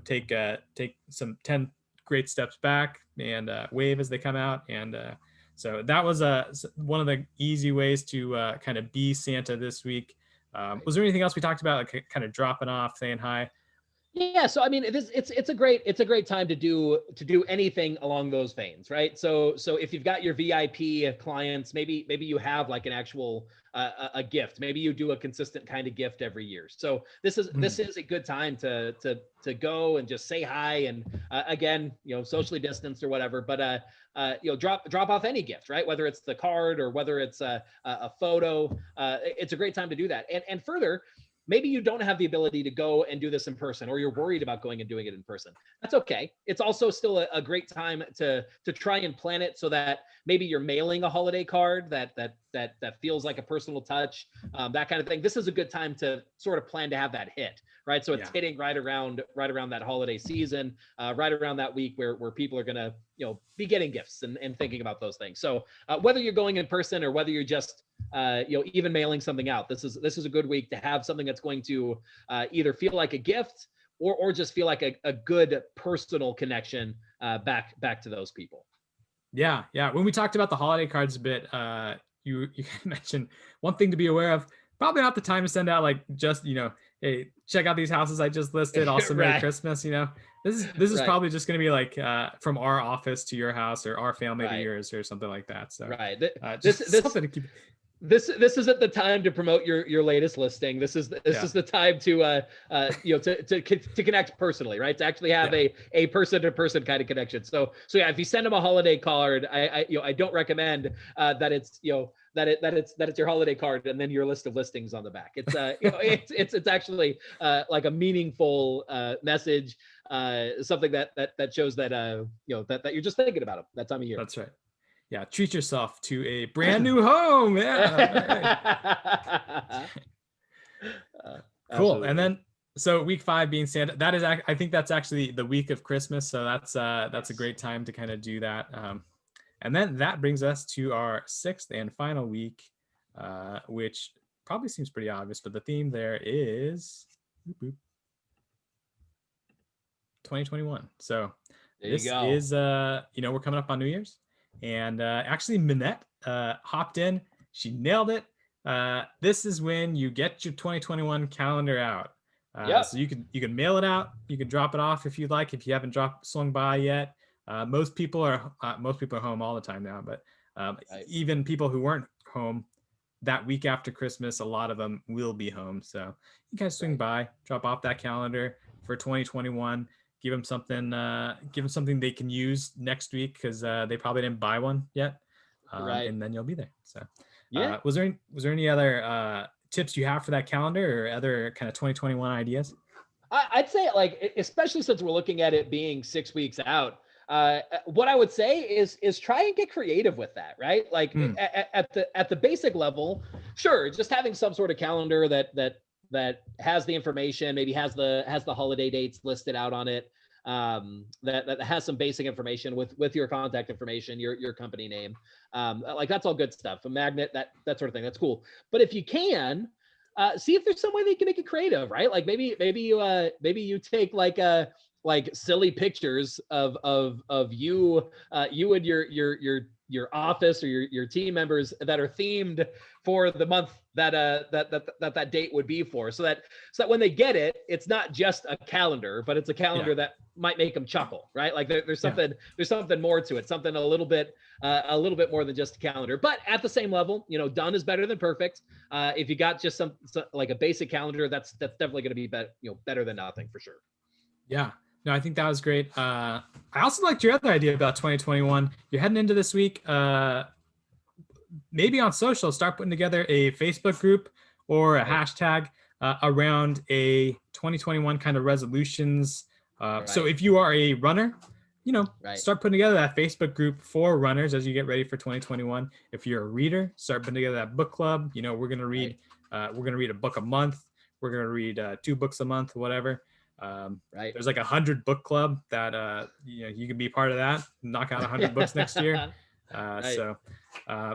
take some 10 great steps back and wave as they come out. And so that was one of the easy ways to kind of be Santa this week. Was there anything else we talked about, like kind of dropping off, saying hi? Yeah, so I mean, it's a great time to do anything along those veins, right? So if you've got your VIP clients, maybe you have like an actual a gift. Maybe you do a consistent kind of gift every year. So this is a good time to go and just say hi, and again, socially distanced or whatever, but drop off any gift, right? Whether it's the card or whether it's a photo, it's a great time to do that. And further, maybe you don't have the ability to go and do this in person, or you're worried about going and doing it in person. That's okay. It's also still a great time to try and plan it so that maybe you're mailing a holiday card that feels like a personal touch, that kind of thing. This is a good time to sort of plan to have that hit, right? So it's Yeah. hitting right around that holiday season, right around that week where people are gonna be getting gifts and thinking about those things. So whether you're going in person or whether you're just even mailing something out, this is a good week to have something that's going to either feel like a gift or just feel like a good personal connection back to those people. Yeah, yeah. When we talked about the holiday cards a bit, you mentioned one thing to be aware of. Probably not the time to send out like just hey, check out these houses I just listed. Also, Merry Right. Christmas. This is Right. probably just going to be like from our office to your house or our family to Right. yours or something like that. So Right. This just this something to keep. this isn't the time to promote your latest listing. This is Yeah, the time to to connect personally, right? To actually have yeah, a person to person kind of connection. So yeah, if you send them a holiday card, I don't recommend that it's that it's your holiday card and then your list of listings on the back. It's it's actually like a meaningful message, something that shows that that you're just thinking about them that time of year. that's right. Yeah, treat yourself to a brand new home. Yeah, cool. And Absolutely. then so week 5 being Santa, that is I think that's actually the week of Christmas. So that's a Yes. great time to kind of do that. And then that brings us to our 6th and final week, which probably seems pretty obvious, but the theme there is 2021. So There you this go. is we're coming up on New Year's, and actually Minette hopped in. She nailed it. This is when you get your 2021 calendar out. Yep. So you can mail it out. You can drop it off if you'd like. If you haven't swung by yet, most people are home all the time now. But Right. even people who weren't home that week after Christmas, a lot of them will be home. So you guys swing Right. by, drop off that calendar for 2021. Give them something they can use next week because they probably didn't buy one yet, Right. and then you'll be there. So, Yeah. was there any other tips you have for that calendar or other kind of 2021 ideas? I'd say, like, especially since we're looking at it being 6 weeks out, what I would say is try and get creative with that, right? Like Mm, at the basic level, sure, just having some sort of calendar that has the information, maybe has the holiday dates listed out on it, that has some basic information with your contact information, your company name, like that's all good stuff. A magnet, that sort of thing, that's cool. But if you can, see if there's some way they can make it creative, right? Like maybe you take like silly pictures of you, you and your office or your team members that are themed for the month that date would be for, so that when they get it, it's not just a calendar, but it's a yeah, calendar that might make them chuckle, right? Like there's yeah, something more to it, something a little bit more than just a calendar. But at the same level, done is better than perfect. If you got just some like a basic calendar, that's definitely going to be better than nothing for sure. yeah. No, I think that was great. I also liked your other idea about 2021. You're heading into this week. Maybe on social, start putting together a Facebook group or a Right. hashtag around a 2021 kind of resolutions. So Right. if you are a runner, Right. start putting together that Facebook group for runners as you get ready for 2021. If you're a reader, start putting together that book club. We're gonna Right. read a book a month. We're gonna read 2 books a month, whatever. Right. There's like 100 book club that you can be part of that. Knock out 100 books next year. Uh, Right. so,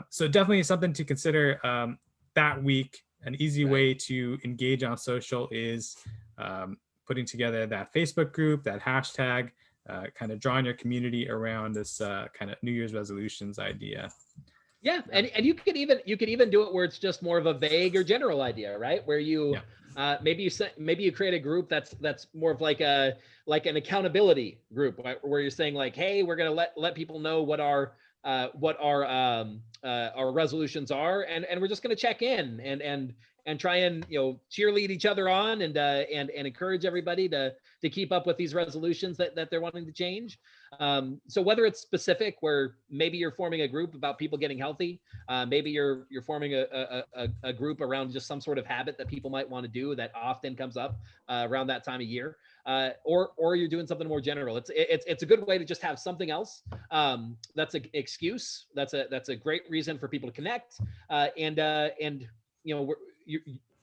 so definitely something to consider that week. An easy Right. way to engage on social is putting together that Facebook group, that hashtag, kind of drawing your community around this kind of New Year's resolutions idea. Yeah, Yeah, and you could even do it where it's just more of a vague or general idea, right? Where you yeah, maybe you create a group that's more of like an accountability group, right? Where you're saying like, hey, we're gonna let people know what our resolutions are, and we're just gonna check in and try and cheerlead each other on and encourage everybody to keep up with these resolutions that they're wanting to change. So whether it's specific, where maybe you're forming a group about people getting healthy, maybe you're forming a group around just some sort of habit that people might want to do that often comes up around that time of year, or you're doing something more general. It's a good way to just have something else. That's an excuse. That's a great reason for people to connect. And you know,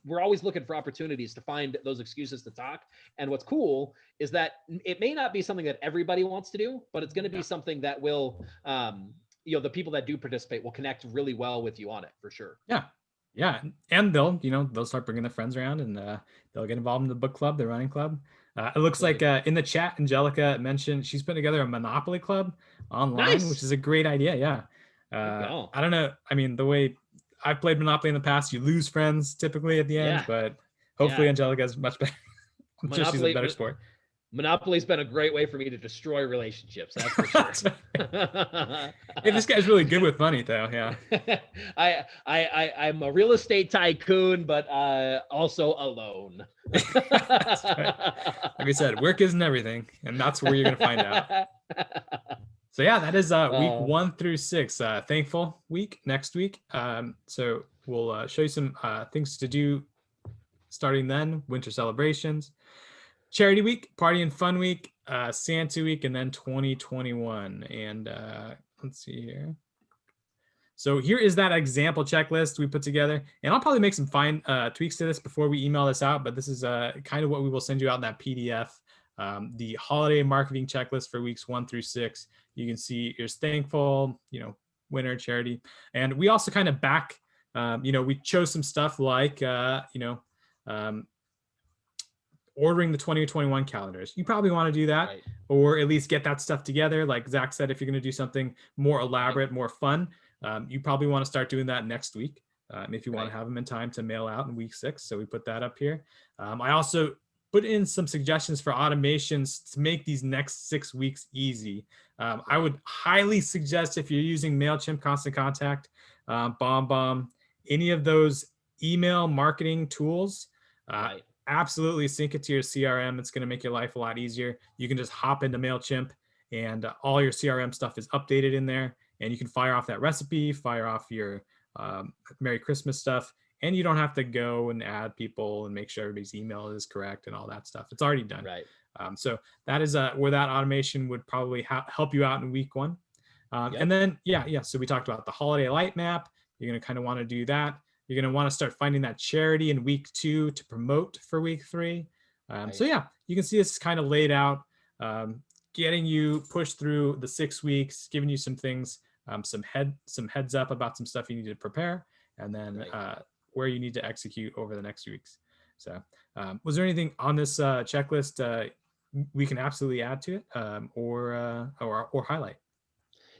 we're always looking for opportunities to find those excuses to talk. And what's cool is that it may not be something that everybody wants to do, but it's going to be something that will, you know, the people that do participate will connect really well with you on it for sure. Yeah. Yeah. And they'll start bringing their friends around, and they'll get involved in the book club, the running club. It looks like in the chat, Angelica mentioned she's putting together a Monopoly club online, which Nice. is a great idea. Yeah. I don't know. I mean, the way I've played Monopoly in the past, you lose friends typically at the end, Yeah. but hopefully Angelica is much better. I'm sure she's a better sport. Monopoly's been a great way for me to destroy relationships. That's for sure. Hey, this guy's really good with money, though. Yeah. I'm a real estate tycoon, but also alone. That's right. Like I said, work isn't everything, and that's where you're gonna find out. So yeah, that is week 1 through 6. Thankful week next week. So we'll show you some things to do starting then. Winter celebrations, Charity week, party and fun week, Santa week, and then 2021. And let's see here. So here is that example checklist we put together, and I'll probably make some fine tweaks to this before we email this out, but this is kind of what we will send you out in that PDF. The holiday marketing checklist for weeks 1 through 6. You can see here's thankful, winter, charity. And we also kind of back, we chose some stuff like, ordering the 2021 calendars. You probably want to do that, right, or at least get that stuff together. Like Zach said, if you're going to do something more elaborate, more fun, you probably want to start doing that next week if you want to have them in time to mail out in week 6. So we put that up here. I also put in some suggestions for automations to make these next 6 weeks easy. I would highly suggest, if you're using MailChimp, Constant Contact, BombBomb, any of those email marketing tools, absolutely sync it to your CRM. It's going to make your life a lot easier. You can just hop into MailChimp, and all your CRM stuff is updated in there, and you can fire off that recipe, fire off your Merry Christmas stuff, and you don't have to go and add people and make sure everybody's email is correct and all that stuff. It's already done. Right. So that is where that automation would probably help you out in week 1. And then, so we talked about the holiday light map. You're going to kind of want to do that. You're going to want to start finding that charity in week 2 to promote for week 3. So you can see this is kind of laid out, getting you pushed through the 6 weeks, giving you some things, some heads up about some stuff you need to prepare, and then where you need to execute over the next few weeks. So was there anything on this checklist we can absolutely add to it or highlight?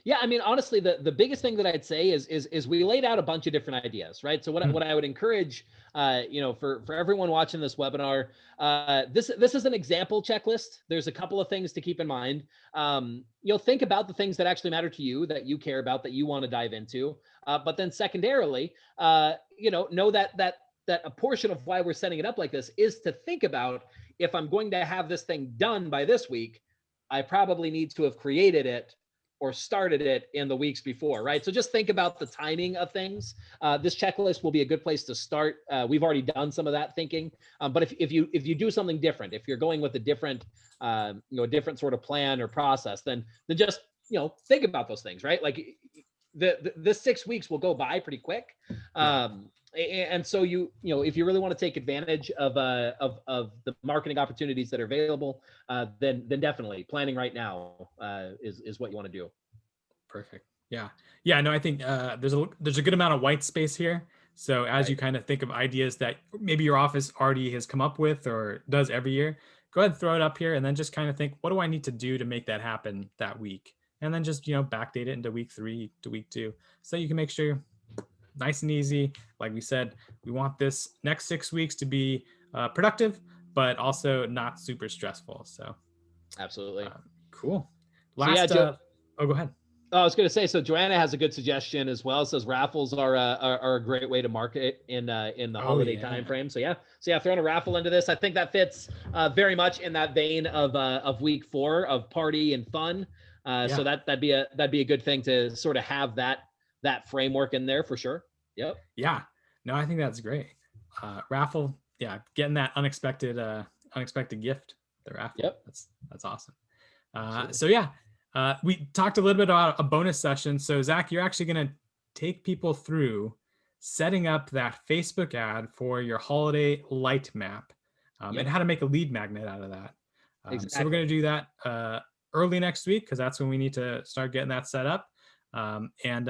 Yeah, I mean, honestly, the biggest thing that I'd say is we laid out a bunch of different ideas, right? So what I would encourage, for everyone watching this webinar, this is an example checklist. There's a couple of things to keep in mind. Think about the things that actually matter to you, that you care about, that you want to dive into. But then secondarily, know that a portion of why we're setting it up like this is to think about, if I'm going to have this thing done by this week, I probably need to have created it or started it in the weeks before, right? So just think about the timing of things. This checklist will be a good place to start. We've already done some of that thinking, but if you do something different, if you're going with a different, a different sort of plan or process, then just think about those things, right? Like the 6 weeks will go by pretty quick. And so if you really want to take advantage of the marketing opportunities that are available, then definitely planning right now is what you want to do. Perfect. Yeah. No, I think there's a good amount of white space here. So as you kind of think of ideas that maybe your office already has come up with or does every year, go ahead and throw it up here, and then just kind of think, what do I need to do to make that happen that week? And then just backdate it into week 3 to week 2, so you can make sure nice and easy. Like we said, we want this next 6 weeks to be productive, but also not super stressful. So absolutely cool. Last, go ahead. I was going to say, so Joanna has a good suggestion as well. It says raffles are a great way to market in the holiday time frame. So throwing a raffle into this, I think that fits very much in that vein of week 4 of party and fun. So Yeah. that'd be a good thing to sort of have that framework in there for sure. Yep. Yeah. No, I think that's great. Raffle, yeah, getting that unexpected gift, the raffle. Yep. That's awesome. Absolutely. So yeah, we talked a little bit about a bonus session. So Zach, you're actually going to take people through setting up that Facebook ad for your holiday light map, and Yep. how to make a lead magnet out of that. So we're Exactly. going to do that early next week, because that's when we need to start getting that set up. And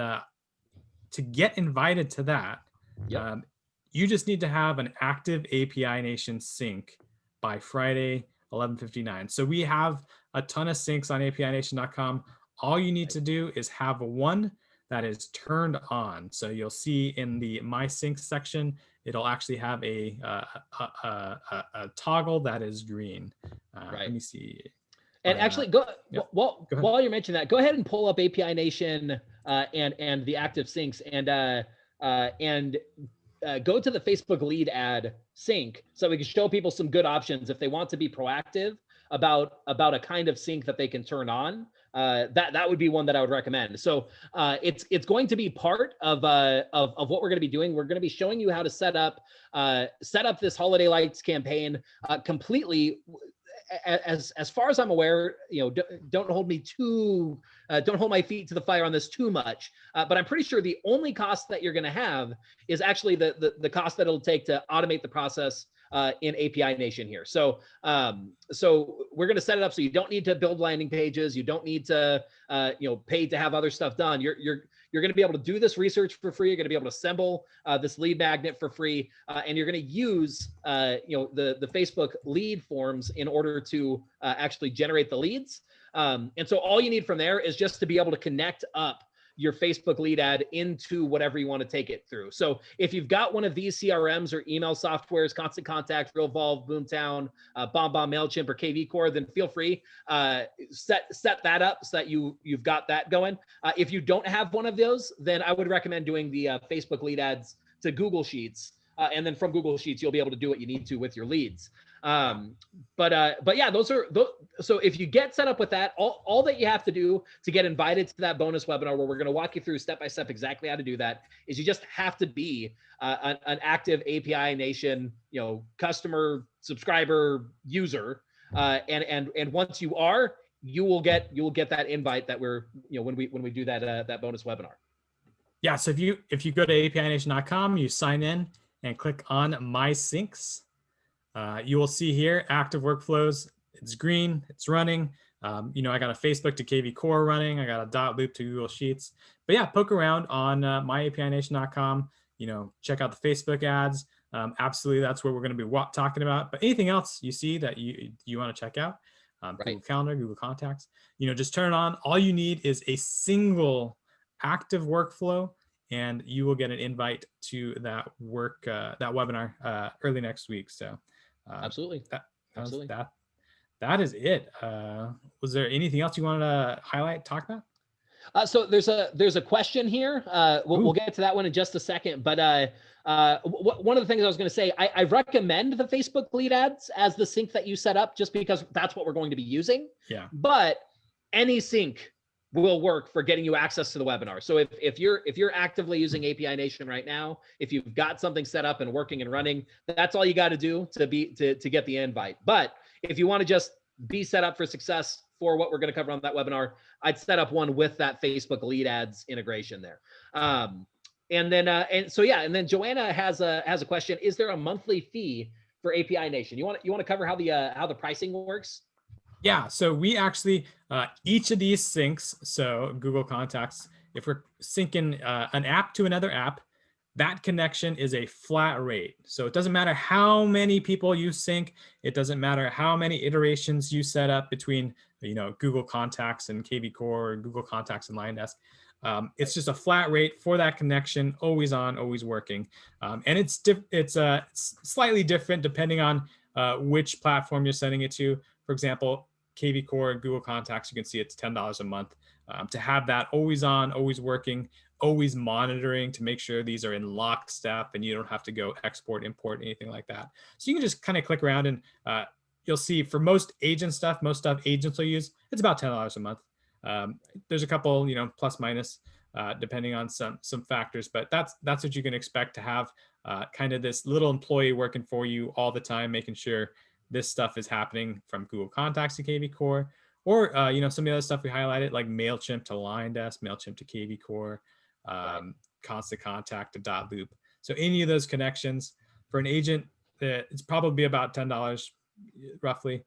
to get invited to that, Yep. um, you just need to have an active API Nation sync by Friday 11:59. So we have a ton of syncs on apination.com. All you need Right. to do is have one that is turned on. So you'll see in the My Syncs section, it'll actually have a toggle that is green. Let Right. me see. And actually, go Yeah, go ahead. while you're mentioning that, go ahead and pull up API Nation and the active syncs and go to the Facebook lead ad sync so we can show people some good options if they want to be proactive about a kind of sync that they can turn on. That would be one that I would recommend. So it's going to be part of what we're going to be doing. We're going to be showing you how to set up this holiday lights campaign completely. As far as I'm aware, don't hold my feet to the fire on this too much. But I'm pretty sure the only cost that you're going to have is actually the cost that it'll take to automate the process in API Nation here. So we're going to set it up so you don't need to build landing pages. You don't need to pay to have other stuff done. You're going to be able to do this research for free. You're going to be able to assemble this lead magnet for free, and you're going to use the Facebook lead forms in order to actually generate the leads. And so all you need from there is just to be able to connect up your Facebook lead ad into whatever you want to take it through. So if you've got one of these CRMs or email softwares, Constant Contact, RealVolve, Boomtown, BombBomb, MailChimp, or KV Core, then feel free set that up so that you've got that going. If you don't have one of those, then I would recommend doing the Facebook lead ads to Google Sheets. And then from Google Sheets, you'll be able to do what you need to with your leads. But yeah, so if you get set up with that, all that you have to do to get invited to that bonus webinar where we're going to walk you through step by step exactly how to do that is you just have to be an active API Nation, customer, subscriber, user. And once you are, you will get that invite that we're, when we do that bonus webinar. Yeah, so if you go to apination.com, you sign in and click on My Syncs. You will see here active workflows. It's green, it's running. I got a Facebook to KV Core running. I got a dot loop to Google Sheets. But yeah, poke around on myapination.com. Check out the Facebook ads. Absolutely, that's what we're going to be talking about. But anything else you see that you want to check out, Right. Google Calendar, Google Contacts, just turn it on. All you need is a single active workflow, and you will get an invite to that webinar early next week. So Absolutely. Absolutely. That is it. Was there anything else you wanted to highlight, talk about? So there's a question here. We'll get to that one in just a second. But one of the things I was going to say, I recommend the Facebook lead ads as the sync that you set up, just because that's what we're going to be using. Yeah. But any sync will work for getting you access to the webinar. So if you're actively using API Nation right now, if you've got something set up and working and running, that's all you got to do to get the invite. But if you want to just be set up for success for what we're going to cover on that webinar, I'd set up one with that Facebook lead ads integration there. And then Joanna has a question. Is there a monthly fee for API Nation? You want to cover how the pricing works? Yeah, so we actually, each of these syncs, so Google Contacts, if we're syncing an app to another app, that connection is a flat rate. So it doesn't matter how many people you sync. It doesn't matter how many iterations you set up between, Google Contacts and KV Core, or Google Contacts and LionDesk. It's just a flat rate for that connection, always on, always working. And it's slightly different depending on which platform you're sending it to. For example, KV Core and Google Contacts, you can see it's $10 a month. To have that always on, always working, always monitoring to make sure these are in lockstep and you don't have to go export, import, anything like that. So you can just kind of click around and you'll see for most stuff agents will use, it's about $10 a month. There's a couple, plus minus, depending on some factors, but that's what you can expect to have, kind of this little employee working for you all the time, making sure this stuff is happening from Google Contacts to KV Core, or some of the other stuff we highlighted, like Mailchimp to LionDesk, Mailchimp to KV Core, Right. Constant Contact to Dot Loop. So any of those connections for an agent, it's probably about $10 roughly.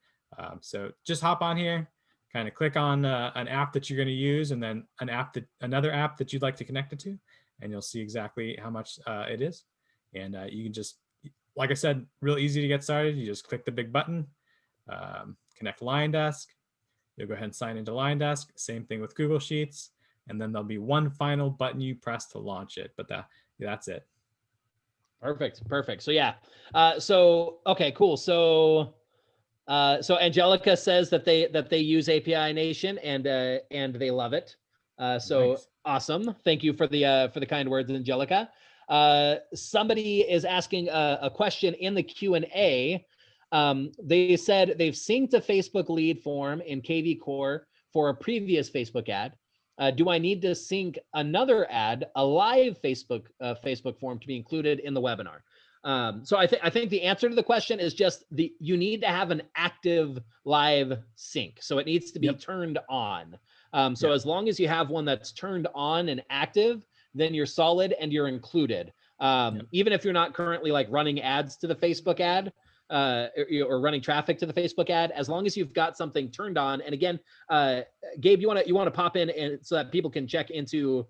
So just hop on here, kind of click on an app that you're going to use, and then another app that you'd like to connect it to, and you'll see exactly how much it is. And you can just, like I said, real easy to get started. You just click the big button, connect LionDesk. You'll go ahead and sign into LionDesk. Same thing with Google Sheets. And then there'll be one final button you press to launch it. But that's it. Perfect. So yeah. Okay, cool. So Angelica says that they use API Nation and they love it. So Nice. Awesome. Thank you for the kind words, Angelica. Somebody is asking a question in the Q&A. They said they've synced a Facebook lead form in KV Core for a previous Facebook ad. Do I need to sync another ad, a live Facebook form, to be included in the webinar? So I think the answer to the question is just you need to have an active live sync. So it needs to be turned on. As long as you have one that's turned on and active, then you're solid and you're included. Even if you're not currently like running ads to the Facebook ad, or running traffic to the Facebook ad, as long as you've got something turned on. And again, Gabe, you want to pop in and so that people can check into,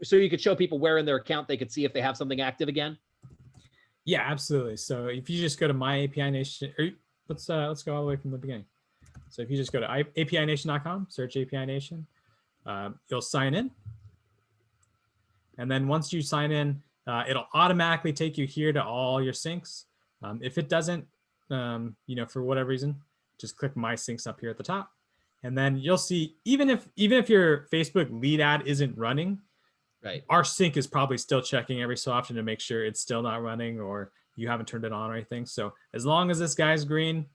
so you could show people where in their account they could see if they have something active again. Yeah, absolutely. So if you just go to my API Nation, or let's go all the way from the beginning. So if you just go to apination.com, search API Nation, you'll sign in. And then once you sign in, it'll automatically take you here to all your syncs. If it doesn't, for whatever reason, just click My Syncs up here at the top. And then you'll see, even if your Facebook lead ad isn't running, right, our sync is probably still checking every so often to make sure it's still not running or you haven't turned it on or anything. So as long as this guy's green,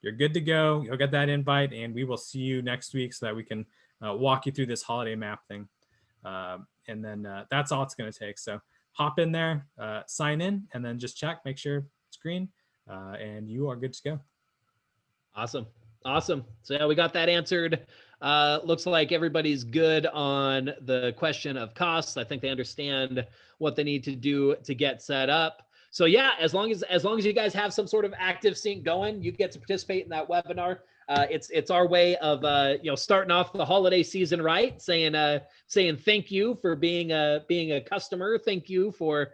you're good to go. You'll get that invite, and we will see you next week so that we can walk you through this holiday map thing. And then that's all it's going to take. So hop in there, sign in, and then just check, make sure it's green, and you are good to go. Awesome. So yeah, we got that answered. Looks like everybody's good on the question of costs. I think they understand what they need to do to get set up. So yeah, as long as you guys have some sort of active sync going, you get to participate in that webinar. It's our way of starting off the holiday season right, saying thank you for being a customer, thank you for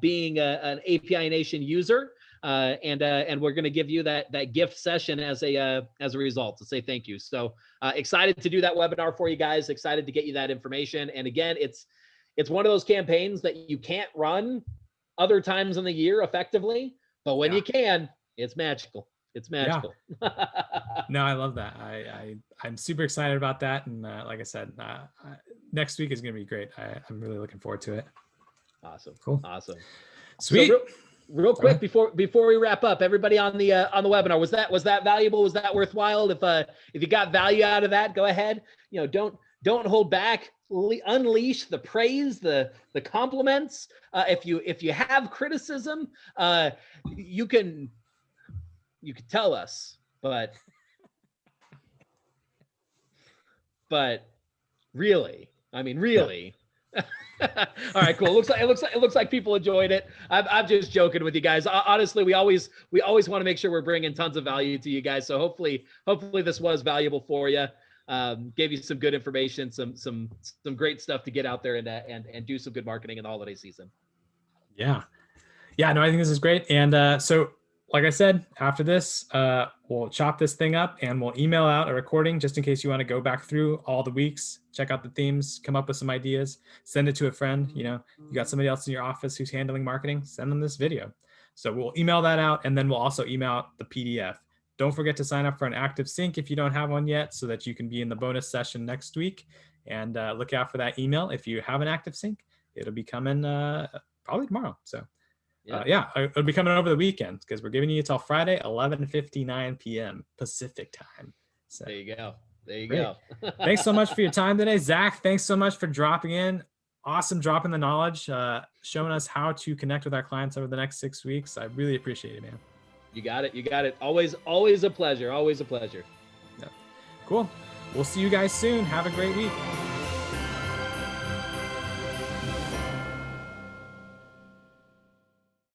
being an API Nation user, and we're going to give you that gift session as a result to say thank you. So excited to do that webinar for you guys. Excited to get you that information. And again, it's one of those campaigns that you can't run other times in the year effectively, but when you can, it's magical. It's magical. Yeah. No, I love that. I'm super excited about that. And like I said, next week is going to be great. I'm really looking forward to it. Awesome. Cool. Awesome. Sweet. So real quick before we wrap up, everybody on the webinar, was that valuable? Was that worthwhile? If you got value out of that, go ahead. Don't hold back. Unleash the praise, the compliments. If you have criticism, you can tell us, but really, I mean, really. All right, cool. It looks like people enjoyed it. I'm just joking with you guys. Honestly, we always want to make sure we're bringing tons of value to you guys. So hopefully this was valuable for you. Gave you some good information, some great stuff to get out there and do some good marketing in the holiday season. Yeah. No, I think this is great. And so, like I said, after this, we'll chop this thing up and we'll email out a recording just in case you want to go back through all the weeks, check out the themes, come up with some ideas, send it to a friend. You got somebody else in your office who's handling marketing, send them this video. So we'll email that out, and then we'll also email out the PDF. Don't forget to sign up for an active sync if you don't have one yet, so that you can be in the bonus session next week. And look out for that email. If you have an active sync, it'll be coming probably tomorrow. So it'll be coming over the weekend because we're giving you till Friday, 11:59 p.m. Pacific time. So there you go. There you Great. go. Thanks so much for your time today. Zach, thanks so much for dropping in. Awesome dropping the knowledge, showing us how to connect with our clients over the next 6 weeks. I really appreciate it, man. You got it. You got it. Always a pleasure. Always a pleasure. Yeah. Cool. We'll see you guys soon. Have a great week.